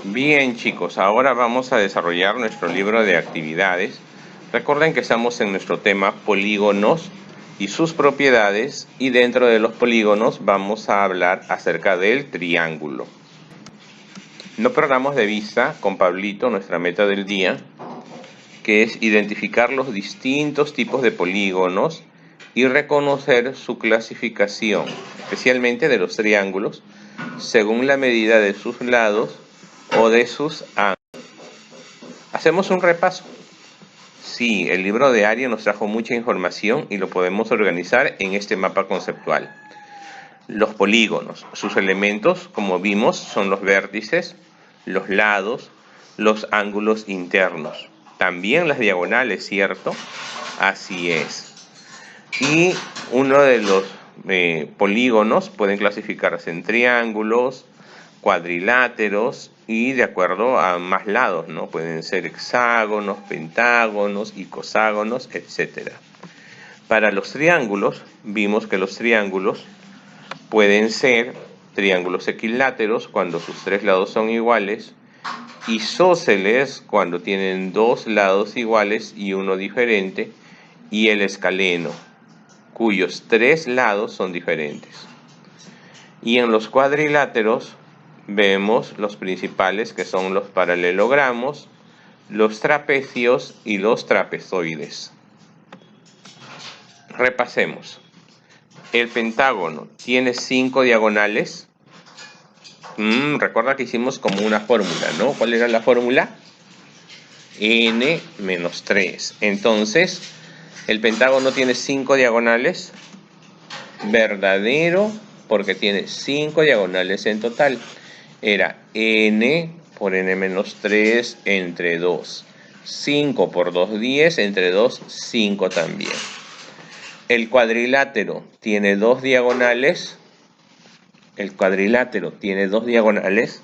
Bien, chicos, ahora vamos a desarrollar nuestro libro de actividades. Recuerden que estamos en nuestro tema polígonos y sus propiedades, y dentro de los polígonos vamos a hablar acerca del triángulo. No perdamos de vista con Pablito nuestra meta del día, que es identificar los distintos tipos de polígonos y reconocer su clasificación, especialmente de los triángulos, según la medida de sus lados o de sus ángulos. Hacemos un repaso. Sí, el libro de Aria nos trajo mucha información y lo podemos organizar en este mapa conceptual. Los polígonos, sus elementos, como vimos, son los vértices, los lados, los ángulos internos. También las diagonales, ¿cierto? Así es. Y uno de los polígonos pueden clasificarse en triángulos, cuadriláteros y de acuerdo a más lados, ¿no? Pueden ser hexágonos, pentágonos, icoságonos, etc. Para los triángulos, vimos que los triángulos pueden ser triángulos equiláteros cuando sus tres lados son iguales, isósceles cuando tienen dos lados iguales y uno diferente, y el escaleno, cuyos tres lados son diferentes. Y en los cuadriláteros vemos los principales, que son los paralelogramos, los trapecios y los trapezoides. Repasemos. El pentágono tiene 5 diagonales. Recuerda que hicimos como una fórmula, ¿no? ¿Cuál era la fórmula? N menos 3. Entonces, el pentágono tiene 5 diagonales. Verdadero, porque tiene 5 diagonales en total. Era n por n menos 3 entre 2. 5 por 2, 10, entre 2, 5 también. El cuadrilátero tiene 2 diagonales. ¿El cuadrilátero tiene 2 diagonales?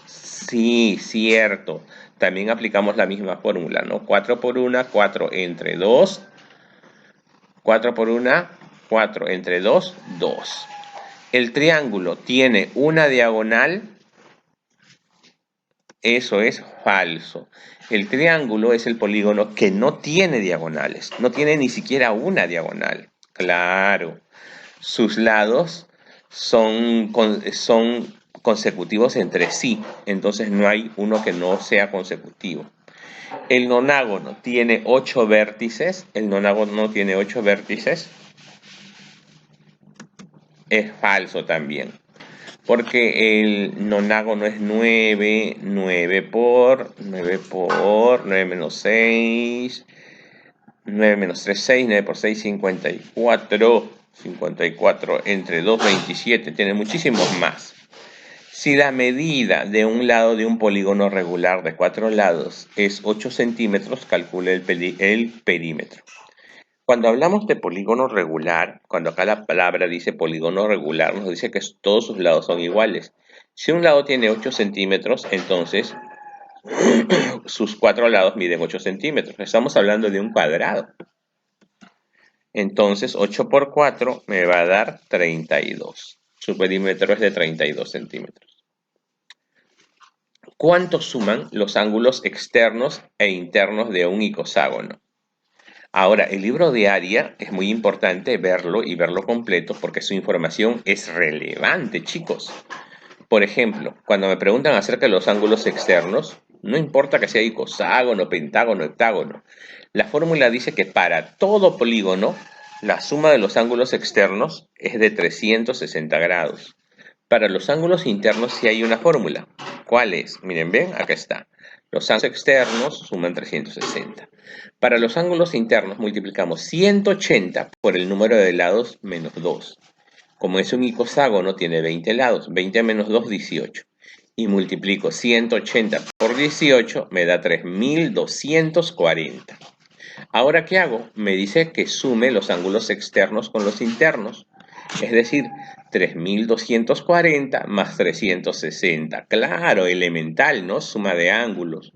Sí, cierto. También aplicamos la misma fórmula, ¿no? 4 por 1, 4 entre 2. 4 por 1, 4 entre 2, 2. El triángulo tiene una diagonal. Eso es falso. El triángulo es el polígono que no tiene diagonales. No tiene ni siquiera una diagonal. Claro. Sus lados son consecutivos entre sí. Entonces no hay uno que no sea consecutivo. El nonágono tiene 8 vértices. El nonágono tiene 8 vértices. Es falso también. Porque el nonágono es 9, 9 por 9 menos 6, 9 menos 3, 6, 9 por 6, 54, 54 entre 2, 27, tiene muchísimos más. Si la medida de un lado de un polígono regular de 4 lados es 8 centímetros, calcule el perímetro. Cuando hablamos de polígono regular, cuando acá la palabra dice polígono regular, nos dice que todos sus lados son iguales. Si un lado tiene 8 centímetros, entonces sus 4 lados miden 8 centímetros. Estamos hablando de un cuadrado. Entonces 8 por 4 me va a dar 32. Su perímetro es de 32 centímetros. ¿Cuánto suman los ángulos externos e internos de un icoságono? Ahora, el libro de Aria es muy importante verlo y verlo completo porque su información es relevante, chicos. Por ejemplo, cuando me preguntan acerca de los ángulos externos, no importa que sea icoságono, pentágono, heptágono. La fórmula dice que para todo polígono, la suma de los ángulos externos es de 360 grados. Para los ángulos internos sí hay una fórmula. ¿Cuál es? Miren, ven, acá está. Los ángulos externos suman 360. Para los ángulos internos multiplicamos 180 por el número de lados menos 2. Como es un icoságono, tiene 20 lados. 20 menos 2, 18. Y multiplico 180 por 18, me da 3240. Ahora, ¿qué hago? Me dice que sume los ángulos externos con los internos. Es decir, 3240 más 360. Claro, elemental, ¿no? Suma de ángulos.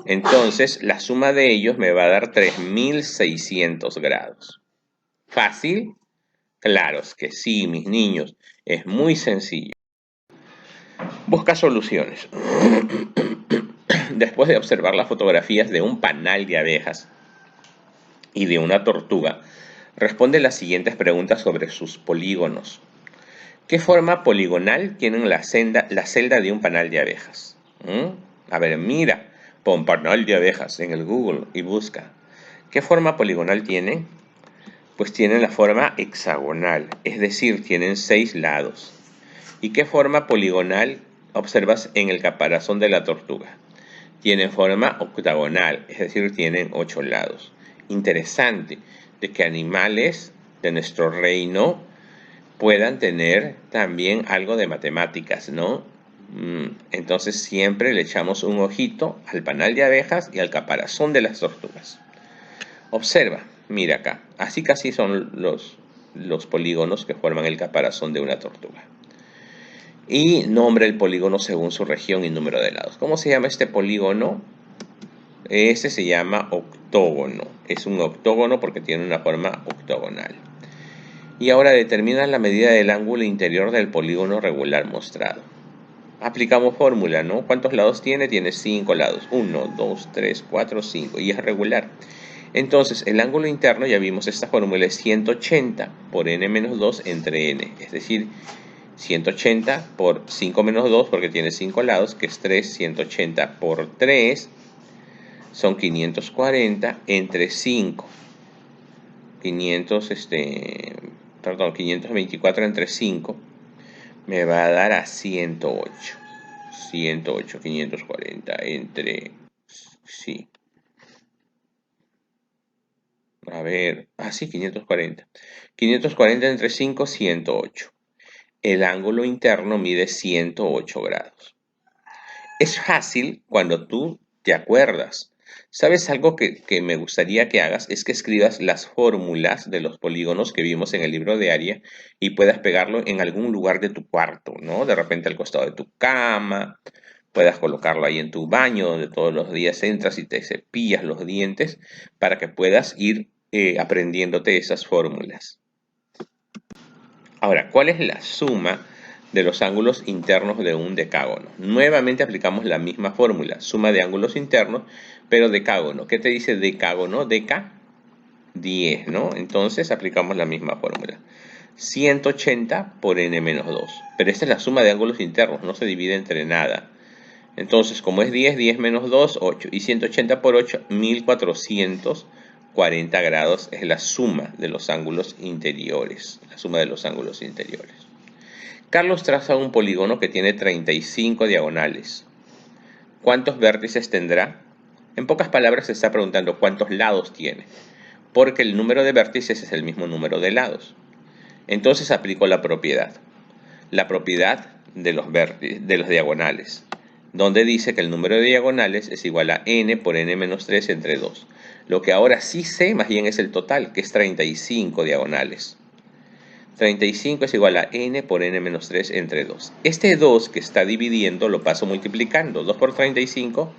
Entonces, la suma de ellos me va a dar 3600 grados. ¿Fácil? Claro, es que sí, mis niños. Es muy sencillo. Busca soluciones. Después de observar las fotografías de un panal de abejas y de una tortuga, responde las siguientes preguntas sobre sus polígonos. ¿Qué forma poligonal tienen la celda de un panal de abejas? A ver, mira, pon panal de abejas en el Google y busca. ¿Qué forma poligonal tienen? Pues tienen la forma hexagonal, es decir, tienen 6 lados. ¿Y qué forma poligonal observas en el caparazón de la tortuga? Tienen forma octagonal, es decir, tienen 8 lados. Interesante de que animales de nuestro reino puedan tener también algo de matemáticas, ¿no? Entonces siempre le echamos un ojito al panal de abejas y al caparazón de las tortugas. Observa, mira acá, así casi son los polígonos que forman el caparazón de una tortuga. Y nombra el polígono según su región y número de lados. ¿Cómo se llama este polígono? Este se llama octógono. Es un octógono porque tiene una forma octogonal. Y ahora determina la medida del ángulo interior del polígono regular mostrado. Aplicamos fórmula, ¿no? ¿Cuántos lados tiene? Tiene 5 lados. 1, 2, 3, 4, 5. Y es regular. Entonces, el ángulo interno, ya vimos esta fórmula, es 180 por n menos 2 entre n. Es decir, 180 por 5 menos 2, porque tiene 5 lados, que es 3. 180 por 3 son 540 entre 5. 524 entre 5 me va a dar a 108. 108, 540 entre... Sí. A ver, sí, 540. 540 entre 5, 108. El ángulo interno mide 108 grados. Es fácil cuando tú te acuerdas. ¿Sabes algo que me gustaría que hagas? Es que escribas las fórmulas de los polígonos que vimos en el libro de Aria y puedas pegarlo en algún lugar de tu cuarto, ¿no? De repente al costado de tu cama, puedas colocarlo ahí en tu baño donde todos los días entras y te cepillas los dientes para que puedas ir aprendiéndote esas fórmulas. Ahora, ¿cuál es la suma de los ángulos internos de un decágono? Nuevamente aplicamos la misma fórmula, suma de ángulos internos, pero decágono. ¿Qué te dice decágono? Deca, 10, ¿no? Entonces aplicamos la misma fórmula. 180 por n menos 2. Pero esta es la suma de ángulos internos, no se divide entre nada. Entonces, como es 10, 10 menos 2, 8. Y 180 por 8, 1440 grados es la suma de los ángulos interiores. La suma de los ángulos interiores. Carlos traza un polígono que tiene 35 diagonales. ¿Cuántos vértices tendrá? En pocas palabras se está preguntando cuántos lados tiene, porque el número de vértices es el mismo número de lados. Entonces aplico la propiedad de los diagonales, donde dice que el número de diagonales es igual a n por n menos 3 entre 2. Lo que ahora sí sé más bien es el total, que es 35 diagonales. 35 es igual a n por n menos 3 entre 2. Este 2 que está dividiendo lo paso multiplicando. 2 por 35,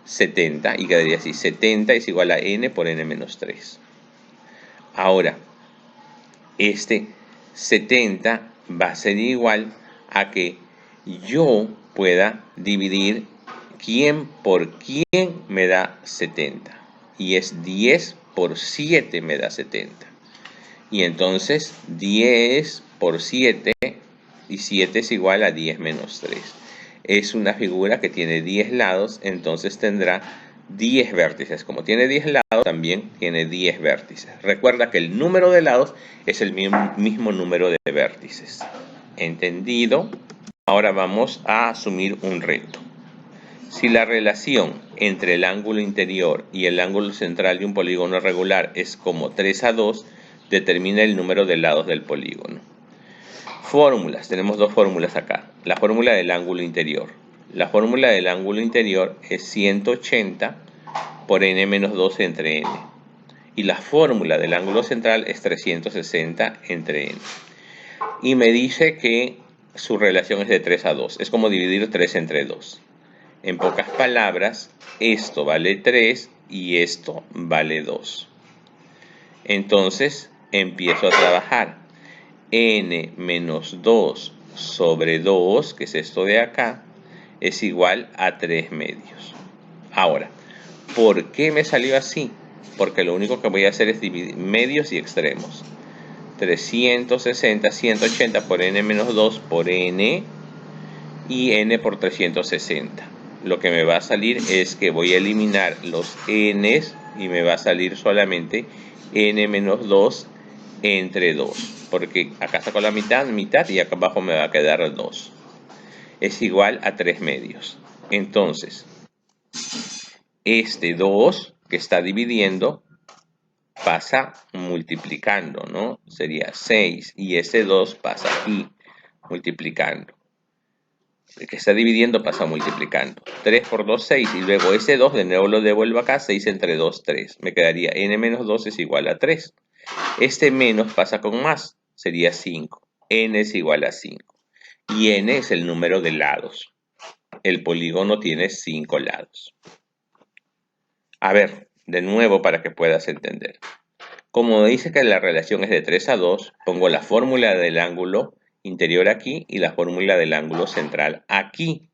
70. Y quedaría así. 70 es igual a n por n menos 3. Ahora, este 70 va a ser igual a que yo pueda dividir quién por quién me da 70. Y es 10 por 7 me da 70. Y entonces 10 por 7 y 7 es igual a 10 menos 3. Es una figura que tiene 10 lados, entonces tendrá 10 vértices. Como tiene 10 lados, también tiene 10 vértices. Recuerda que el número de lados es el mismo número de vértices. ¿Entendido? Ahora vamos a asumir un reto. Si la relación entre el ángulo interior y el ángulo central de un polígono regular es como 3:2, determina el número de lados del polígono. Fórmulas. Tenemos dos fórmulas acá. La fórmula del ángulo interior. La fórmula del ángulo interior es 180 por n menos 2 entre n. Y la fórmula del ángulo central es 360 entre n. Y me dice que su relación es de 3:2. Es como dividir 3 entre 2. En pocas palabras, esto vale 3 y esto vale 2. Entonces, empiezo a trabajar. N menos 2 sobre 2, que es esto de acá, es igual a 3 medios. Ahora, ¿por qué me salió así? Porque lo único que voy a hacer es dividir medios y extremos. 360, 180 por n menos 2 por n y n por 360. Lo que me va a salir es que voy a eliminar los n's y me va a salir solamente n menos 2 entre 2. Porque acá saco la mitad y acá abajo me va a quedar 2. Es igual a 3 medios. Entonces, este 2 que está dividiendo pasa multiplicando, ¿no? Sería 6 y ese 2 pasa aquí multiplicando. El que está dividiendo pasa multiplicando. 3 por 2, 6. Y luego ese 2 de nuevo lo devuelvo acá. 6 entre 2, 3. Me quedaría n menos 2 es igual a 3. Este menos pasa con más. Sería 5. N es igual a 5. Y n es el número de lados. El polígono tiene 5 lados. A ver, de nuevo para que puedas entender. Como dice que la relación es de 3 a 2, pongo la fórmula del ángulo interior aquí y la fórmula del ángulo central aquí.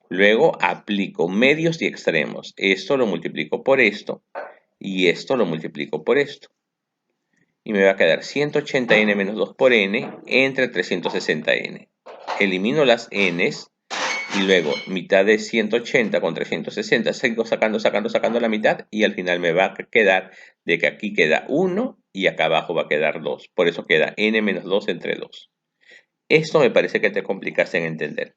Luego aplico medios y extremos. Esto lo multiplico por esto y esto lo multiplico por esto. Y me va a quedar 180n menos 2 por n entre 360n. Elimino las n's y luego mitad de 180 con 360. Sigo sacando la mitad y al final me va a quedar de que aquí queda 1 y acá abajo va a quedar 2. Por eso queda n menos 2 entre 2. Esto me parece que te complicaste en entender.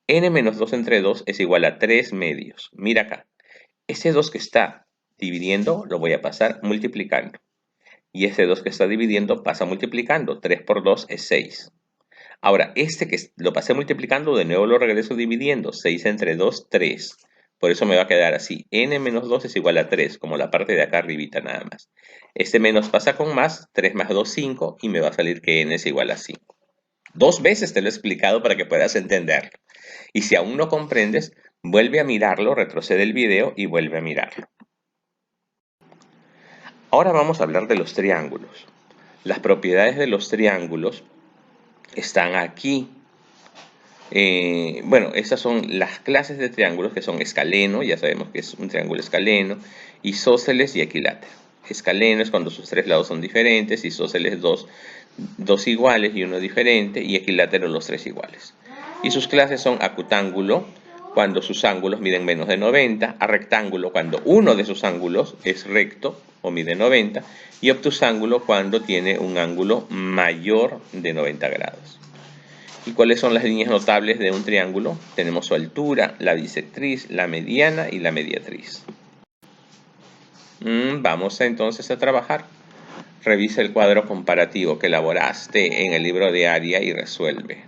N menos 2 entre 2 es igual a 3 medios. Mira acá. Ese 2 que está dividiendo lo voy a pasar multiplicando. Y ese 2 que está dividiendo pasa multiplicando. 3 por 2 es 6. Ahora, este que lo pasé multiplicando, de nuevo lo regreso dividiendo. 6 entre 2, 3. Por eso me va a quedar así. N menos 2 es igual a 3, como la parte de acá arribita nada más. Este menos pasa con más. 3 más 2, 5. Y me va a salir que N es igual a 5. 2 veces te lo he explicado para que puedas entenderlo. Y si aún no comprendes, vuelve a mirarlo, retrocede el video y vuelve a mirarlo. Ahora vamos a hablar de los triángulos. Las propiedades de los triángulos están aquí. Bueno, estas son las clases de triángulos que son escaleno, ya sabemos que es un triángulo escaleno, isósceles y equilátero. Escaleno es cuando sus tres lados son diferentes, isósceles dos iguales y uno diferente, y equilátero los tres iguales. Y sus clases son acutángulo, cuando sus ángulos miden menos de 90, a rectángulo, cuando uno de sus ángulos es recto o mide 90, y obtusángulo, cuando tiene un ángulo mayor de 90 grados. ¿Y cuáles son las líneas notables de un triángulo? Tenemos su altura, la bisectriz, la mediana y la mediatriz. Vamos entonces a trabajar. Revisa el cuadro comparativo que elaboraste en el libro de área y resuelve.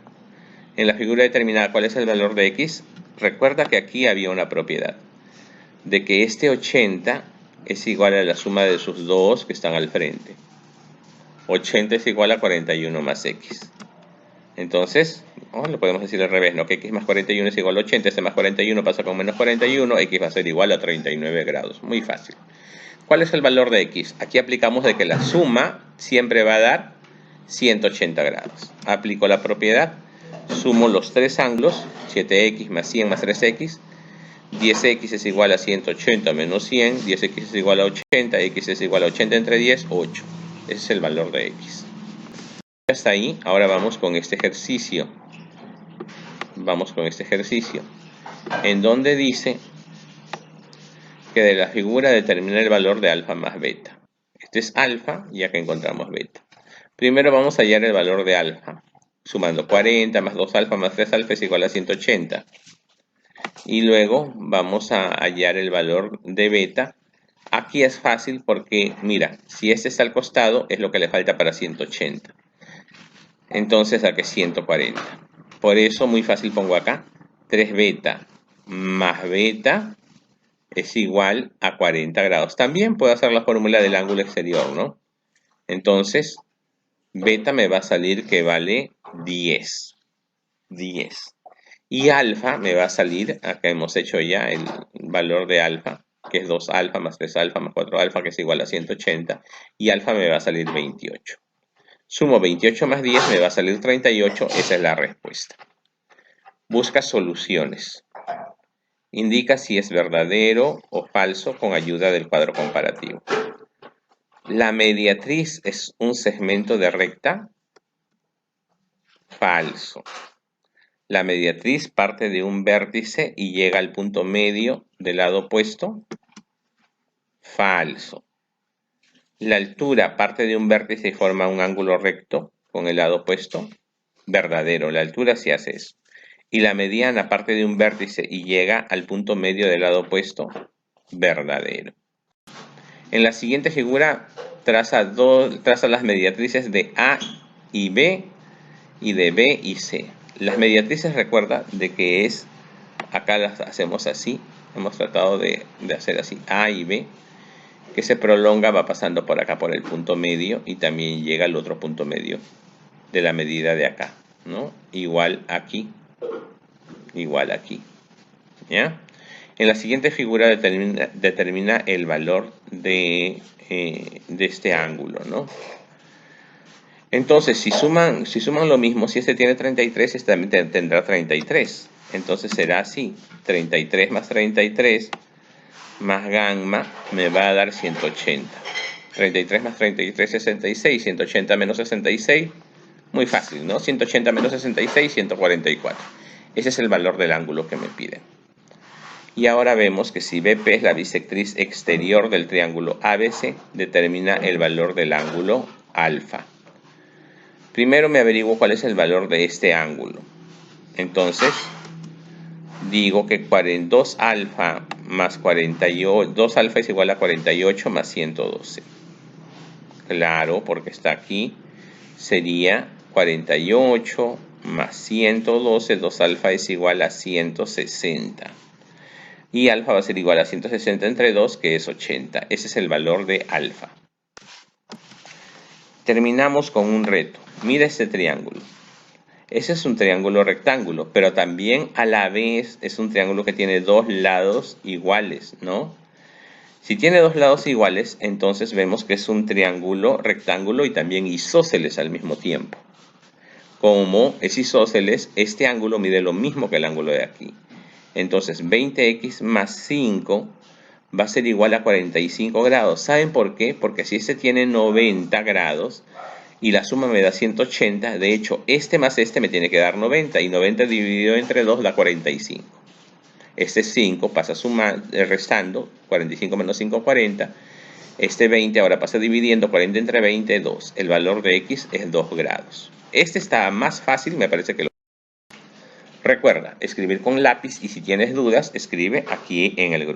En la figura determinada, ¿cuál es el valor de x? Recuerda que aquí había una propiedad, de que este 80 es igual a la suma de sus dos que están al frente. 80 es igual a 41 más x. Entonces, lo podemos decir al revés, ¿no? Que x más 41 es igual a 80, este más 41 pasa con menos 41, x va a ser igual a 39 grados. Muy fácil. ¿Cuál es el valor de x? Aquí aplicamos de que la suma siempre va a dar 180 grados. Aplico la propiedad, sumo los tres ángulos, 7x más 100 más 3x, 10x es igual a 180 menos 100, 10x es igual a 80, x es igual a 80 entre 10, 8. Ese es el valor de x. Hasta ahí, ahora vamos con este ejercicio. En donde dice que de la figura determina el valor de alfa más beta. Este es alfa y acá encontramos beta. Primero vamos a hallar el valor de alfa. Sumando 40 más 2 alfa más 3 alfa es igual a 180. Y luego vamos a hallar el valor de beta. Aquí es fácil porque, mira, si este está al costado es lo que le falta para 180. Entonces aquí es 140. Por eso muy fácil pongo acá 3 beta más beta es igual a 40 grados. También puedo hacer la fórmula del ángulo exterior, ¿no? Entonces, beta me va a salir que vale 10. Y alfa me va a salir, acá hemos hecho ya el valor de alfa, que es 2 alfa más 3 alfa más 4 alfa, que es igual a 180. Y alfa me va a salir 28. Sumo 28 más 10, me va a salir 38. Esa es la respuesta. Busca soluciones. indica si es verdadero o falso con ayuda del cuadro comparativo. La mediatriz es un segmento de recta. Falso. La mediatriz parte de un vértice y llega al punto medio del lado opuesto. Falso. La altura parte de un vértice y forma un ángulo recto con el lado opuesto. Verdadero. La altura sí hace eso. Y la mediana parte de un vértice y llega al punto medio del lado opuesto. Verdadero. En la siguiente figura traza las mediatrices de A y B y de B y C. Las mediatrices, recuerda de que es, acá las hacemos así, hemos tratado de hacer así, A y B, que se prolonga, va pasando por acá por el punto medio y también llega al otro punto medio de la medida de acá, ¿no? Igual aquí, ¿ya? En la siguiente figura determina el valor de este ángulo, ¿no? Entonces, si suman lo mismo, si este tiene 33, este también tendrá 33. Entonces será así, 33 más 33 más gamma me va a dar 180. 33 más 33, 66. 180 menos 66, muy fácil, ¿no? 180 menos 66, 144. Ese es el valor del ángulo que me piden. Y ahora vemos que si BP es la bisectriz exterior del triángulo ABC, determina el valor del ángulo alfa. Primero me averiguo cuál es el valor de este ángulo. Entonces, digo que 2 alfa más 48, 2 alfa es igual a 48 más 112. Claro, porque está aquí, sería 48 más 112, 2 alfa es igual a 160. Y alfa va a ser igual a 160 entre 2, que es 80. Ese es el valor de alfa. Terminamos con un reto. Mira este triángulo. Ese es un triángulo rectángulo, pero también a la vez es un triángulo que tiene dos lados iguales, ¿no? Si tiene dos lados iguales, entonces vemos que es un triángulo rectángulo y también isósceles al mismo tiempo. Como es isósceles, este ángulo mide lo mismo que el ángulo de aquí. Entonces 20x más 5 va a ser igual a 45 grados. ¿Saben por qué? Porque si este tiene 90 grados y la suma me da 180, de hecho este más este me tiene que dar 90 y 90 dividido entre 2 da 45. Este 5 pasa restando, 45 menos 5, 40. Este 20 ahora pasa dividiendo, 40 entre 20, 2. El valor de x es 2 grados. Este está más fácil, me parece que lo... Recuerda, escribir con lápiz y si tienes dudas, escribe aquí en el grupo.